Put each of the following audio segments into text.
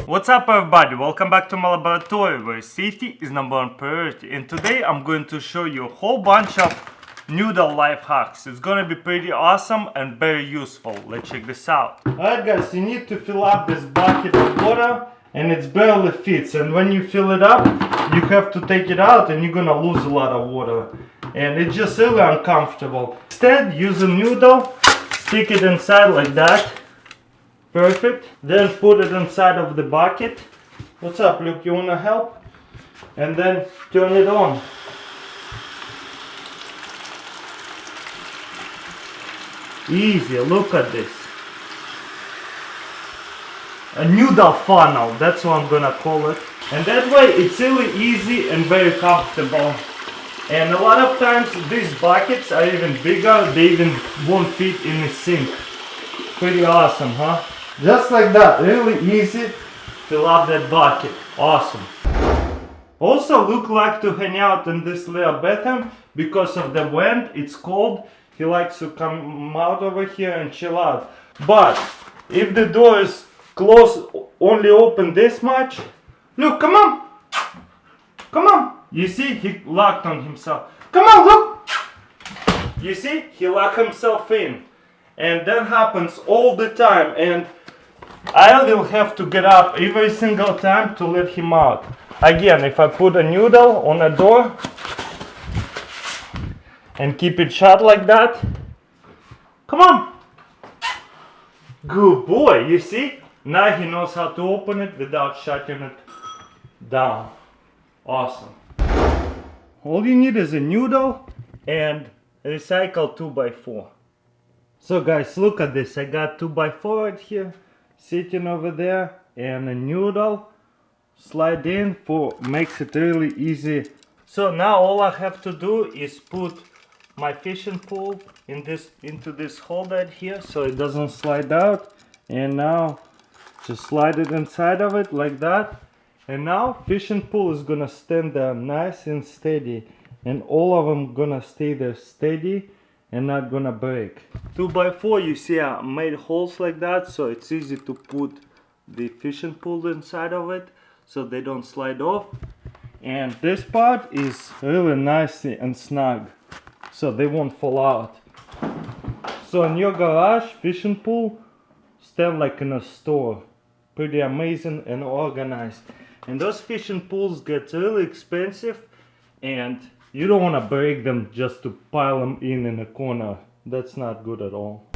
What's up everybody, welcome back to my laboratory where safety is number one priority, and today I'm going to show you a whole bunch of noodle life hacks. It's gonna be pretty awesome and very useful. Let's check this out. Alright guys, you need to fill up this bucket of water and it barely fits, and when you fill it up you have to take it out and you're gonna lose a lot of water and it's just really uncomfortable. Instead, use a noodle, stick it inside like that. Perfect. Then put it inside of the bucket. What's up, Luke? You wanna help? And then turn it on. Easy. Look at this. A noodle funnel. That's what I'm gonna call it. And that way it's really easy and very comfortable. And a lot of times these buckets are even bigger. They even won't fit in the sink. Pretty awesome, huh? Just like that, really easy. Fill up that bucket. Awesome. Also, Luke likes to hang out in this little bathroom because of the wind. It's cold. He likes to come out over here and chill out. But if the door is closed, only open this much. Luke, come on. Come on. You see, he locked on himself. Come on, Luke. You see, he locked himself in. And that happens all the time. And I will have to get up every single time to let him out. Again, if I put a noodle on a door and keep it shut like that. Come on. Good boy, you see? Now he knows how to open it without shutting it down. Awesome. All you need is a noodle and a recycled 2x4. So guys, look at this. I got 2x4 right here, sitting over there, and a noodle slide in for makes it really easy. So now all I have to do is put my fishing pole into this hole right here so it doesn't slide out, and now just slide it inside of it like that, and now fishing pole is gonna stand there nice and steady, and all of them gonna stay there steady and not gonna break. 2x4, you see I made holes like that so it's easy to put the fishing pole inside of it so they don't slide off. And this part is really nice and snug so they won't fall out. So in your garage, fishing pole stand like in a store. Pretty amazing and organized. And those fishing poles get really expensive and you don't want to break them just to pile them in a corner. That's not good at all.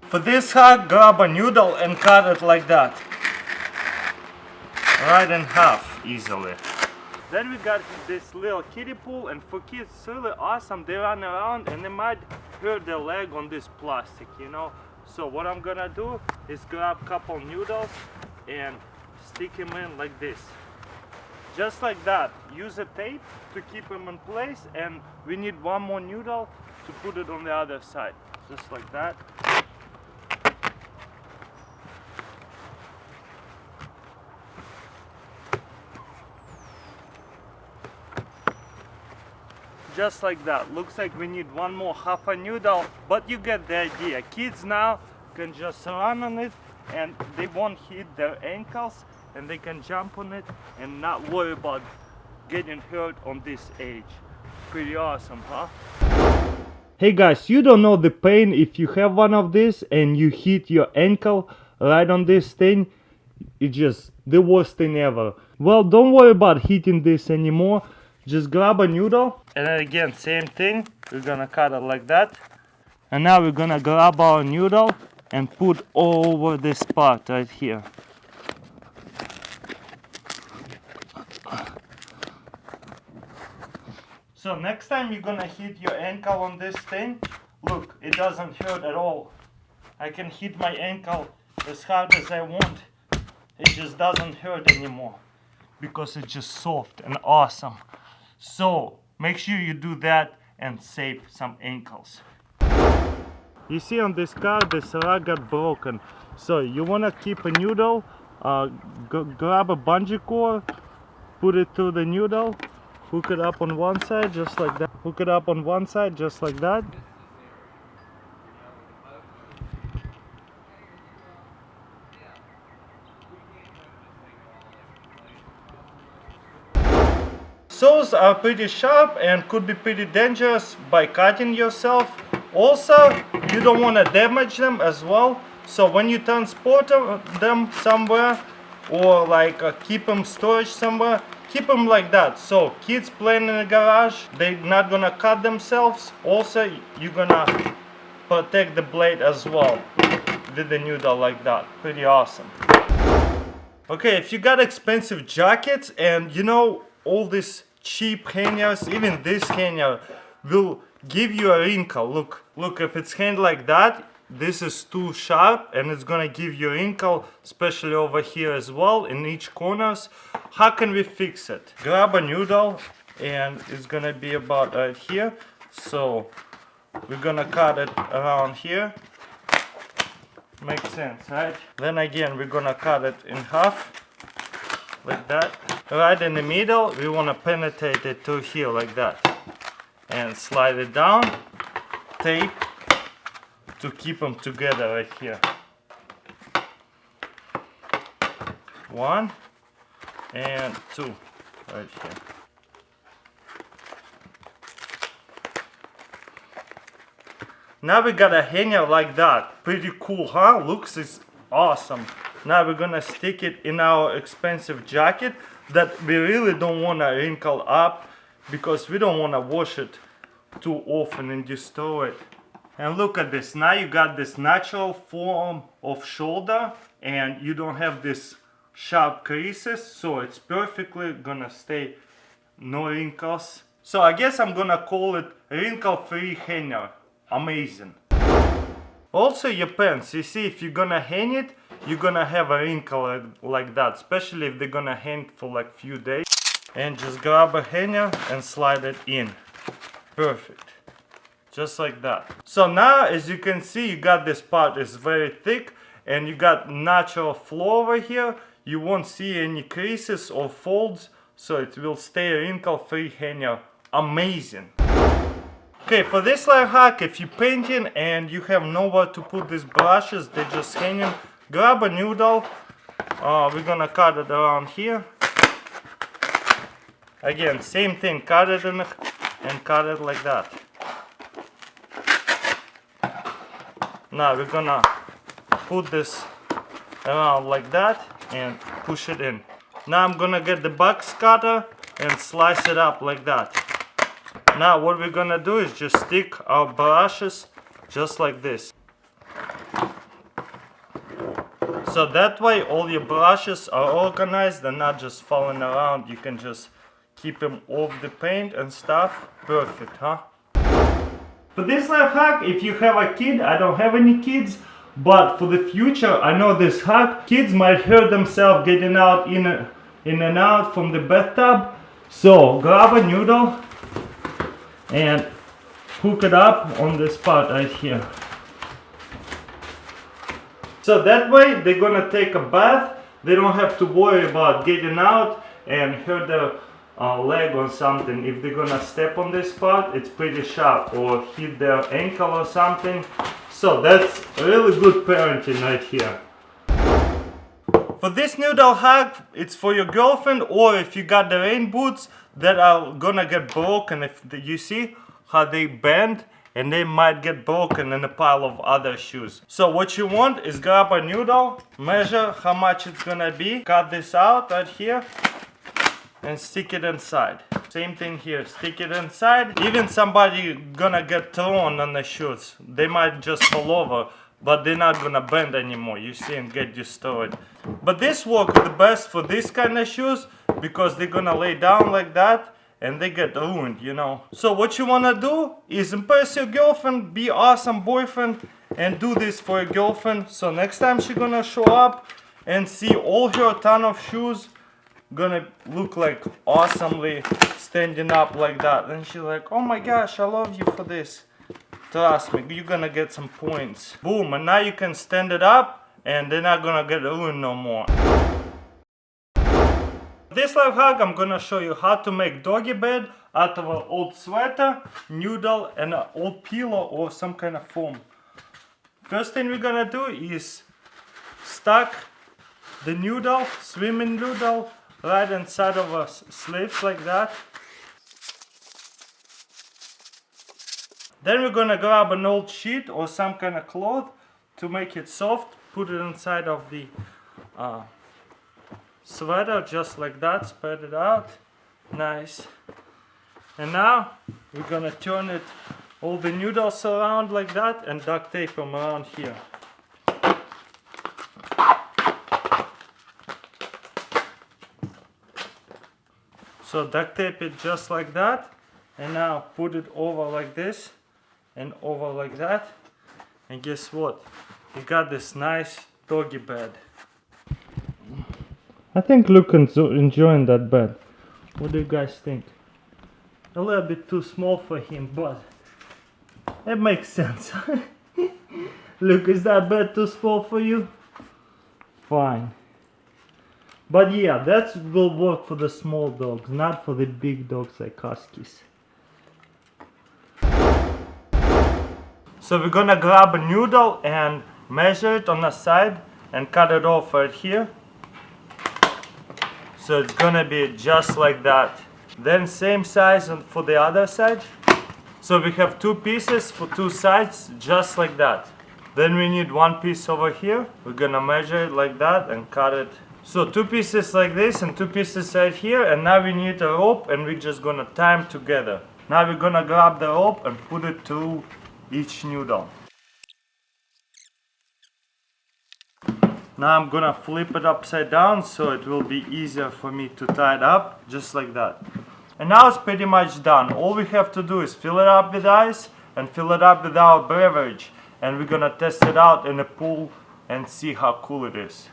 For this hack, grab a noodle and cut it like that. Right in half, easily. Then we got this little kiddie pool, and for kids it's really awesome. They run around and they might hurt their leg on this plastic, you know. So what I'm gonna do is grab a couple noodles and stick them in like this. Just like that. Use a tape to keep them in place, and we need one more noodle to put it on the other side. Just like that. Just like that. Looks like we need one more half a noodle, but you get the idea. Kids now can just run on it and they won't hit their ankles, and they can jump on it and not worry about getting hurt on this age. Pretty awesome, huh? Hey guys, you don't know the pain if you have one of these and you hit your ankle right on this thing. It's just the worst thing ever. Well, don't worry about hitting this anymore. Just grab a noodle, and then again, same thing. We're gonna cut it like that. And now we're gonna grab our noodle and put all over this part right here. So next time you're gonna hit your ankle on this thing, look, it doesn't hurt at all. I can hit my ankle as hard as I want. It just doesn't hurt anymore because it's just soft and awesome. So make sure you do that and save some ankles. You see on this car, this rug got broken. So you wanna keep a noodle, grab a bungee cord, put it through the noodle, hook it up on one side just like that, hook it up on one side just like that, Saws are pretty sharp and could be pretty dangerous by cutting yourself. Also, you don't want to damage them as well. So when you transport them somewhere or like keep them storage somewhere, keep them like that. So kids playing in the garage, they're not gonna cut themselves. Also, you're gonna protect the blade as well with the noodle like that. Pretty awesome. Okay, if you got expensive jackets and you know all these cheap hangers, even this hanger will give you a wrinkle. Look, if it's hanged like that, this is too sharp and it's gonna give you a wrinkle, especially over here as well in each corners. How can we fix it? Grab a noodle and it's gonna be about right here. So we're gonna cut it around here. Makes sense, right? Then again, we're gonna cut it in half, like that. Right in the middle, we wanna penetrate it to here, like that. And slide it down, tape, to keep them together right here. 1 and 2, right here. Now we got a hanger like that. Pretty cool, huh? Looks is awesome. Now we're gonna stick it in our expensive jacket that we really don't wanna wrinkle up because we don't wanna wash it too often and destroy it. And look at this. Now you got this natural form of shoulder and you don't have this sharp creases, so it's perfectly gonna stay, no wrinkles. So I guess I'm gonna call it wrinkle-free hanger. Amazing. Also your pants, you see, if you're gonna hang it, you're gonna have a wrinkle like that, especially if they're gonna hang for like few days. And just grab a hanger and slide it in. Perfect. Just like that. So now, as you can see, you got this part is very thick and you got natural flow over here. You won't see any creases or folds, so it will stay a wrinkle-free hanger. Amazing. Okay, for this life hack, if you're painting and you have nowhere to put these brushes, they're just hanging, grab a noodle. We're gonna cut it around here. Again, same thing, cut it in and cut it like that. Now we're gonna put this around like that and push it in. Now I'm gonna get the box cutter and slice it up like that. Now what we're gonna do is just stick our brushes just like this. So that way all your brushes are organized and not just falling around. You can just keep them off the paint and stuff. Perfect, huh? For this life hack, if you have a kid, I don't have any kids, but for the future, I know this hack, kids might hurt themselves getting out in and out from the bathtub. So grab a noodle and hook it up on this part right here. So that way they're gonna take a bath, they don't have to worry about getting out and hurt their leg or something. If they're gonna step on this part, it's pretty sharp, or hit their ankle or something. So that's really good parenting right here. For this noodle hack, it's for your girlfriend, or if you got the rain boots that are gonna get broken. If you see how they bend and they might get broken in a pile of other shoes. So what you want is grab a noodle, measure how much it's gonna be, cut this out right here and stick it inside. Same thing here, stick it inside. Even somebody gonna get thrown on the shoes, they might just fall over, but they're not gonna bend anymore, you see, and get destroyed. But this works the best for this kind of shoes because they're gonna lay down like that and they get ruined, you know. So what you wanna do is impress your girlfriend, be awesome boyfriend, and do this for your girlfriend. So next time she's gonna show up and see all her ton of shoes gonna look like awesomely standing up like that, and she's like, oh my gosh, I love you for this. Trust me, you're gonna get some points. Boom, and now you can stand it up and they're not gonna get ruined no more. This life hack, I'm gonna show you how to make doggy bed out of an old sweater, noodle, and an old pillow or some kind of foam. First thing we're gonna do is stack the noodle, swimming noodle, right inside of our sleeves like that. Then we're gonna grab an old sheet or some kind of cloth to make it soft, put it inside of the sweater just like that, spread it out, nice. And now we're gonna turn it, all the noodles around like that and duct tape them around here. So duct tape it just like that, and now put it over like this and over like that, and guess what? You got this nice doggy bed. I think Luke's enjoying that bed. What do you guys think? A little bit too small for him, but it makes sense. Luke, is that bed too small for you? Fine. But yeah, that will work for the small dogs, not for the big dogs like huskies. So we're gonna grab a noodle and measure it on the side and cut it off right here. So it's gonna be just like that. Then same size for the other side. So we have two pieces for two sides, just like that. Then we need one piece over here. We're gonna measure it like that and cut it. So two pieces like this and two pieces right here, and now we need a rope and we're just gonna tie them together. Now we're gonna grab the rope and put it through each noodle. Now I'm gonna flip it upside down so it will be easier for me to tie it up, just like that. And now it's pretty much done. All we have to do is fill it up with ice and fill it up with our beverage, and we're gonna test it out in a pool and see how cool it is.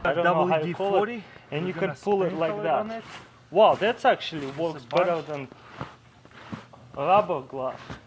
WD-40, and you can pull it like that. Wow, that's actually works better than a rubber glove.